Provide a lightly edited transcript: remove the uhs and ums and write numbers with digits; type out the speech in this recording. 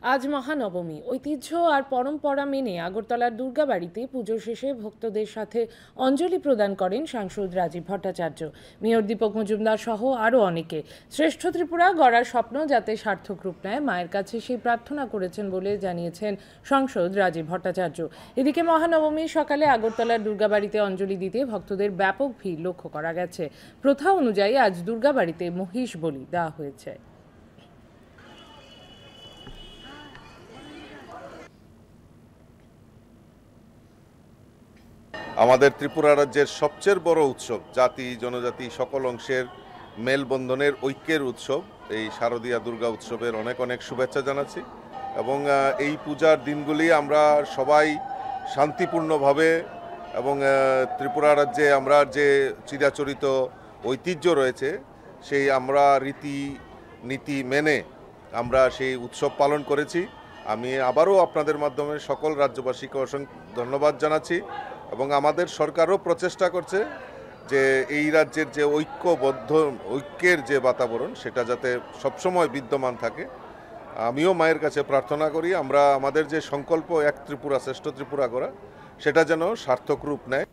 আজ মহানবমী। ঐতিহ্য আর পরম্পরা মেনে আগরতলার দুর্গাবাড়িতে পুজো শেষে ভক্তদের সাথে অঞ্জলি প্রদান করেন সাংসদ রাজীব ভট্টাচার্য, মেয়র দীপক মজুমদার সহ আরও অনেকে। শ্রেষ্ঠ ত্রিপুরা গড়ার স্বপ্ন যাতে সার্থক রূপ নেয়, মায়ের কাছে সেই প্রার্থনা করেছেন বলে জানিয়েছেন সাংসদ রাজীব ভট্টাচার্য। এদিকে মহানবমীর সকালে আগরতলার দুর্গাবাড়িতে অঞ্জলি দিতে ভক্তদের ব্যাপক ভিড় লক্ষ্য করা গেছে। প্রথা অনুযায়ী আজ দুর্গাবাড়িতে মহিষ বলি দেওয়া হয়েছে। আমাদের ত্রিপুরা রাজ্যের সবচেয়ে বড় উৎসব, জাতি জনজাতি সকল অংশের মেলবন্ধনের ঐক্যের উৎসব এই শারদীয়া দুর্গা উৎসবের অনেক অনেক শুভেচ্ছা জানাচ্ছি। এবং এই পূজার দিনগুলি আমরা সবাই শান্তিপূর্ণভাবে এবং ত্রিপুরা রাজ্যে আমরা যে চিরাচরিত ঐতিহ্য রয়েছে সেই আমরা রীতি নীতি মেনে আমরা সেই উৎসব পালন করেছি। আমি আবারও আপনাদের মাধ্যমে সকল রাজ্যবাসীকে অসংখ্য ধন্যবাদ জানাচ্ছি এবং আমাদের সরকারও প্রচেষ্টা করছে যে এই রাজ্যের যে ঐক্যের যে বাতাবরণ সেটা যাতে সবসময় বিদ্যমান থাকে। আমিও মায়ের কাছে প্রার্থনা করি আমরা আমাদের যে সংকল্প এক ত্রিপুরা শ্রেষ্ঠ ত্রিপুরা করা সেটা যেন সার্থক রূপ নেয়।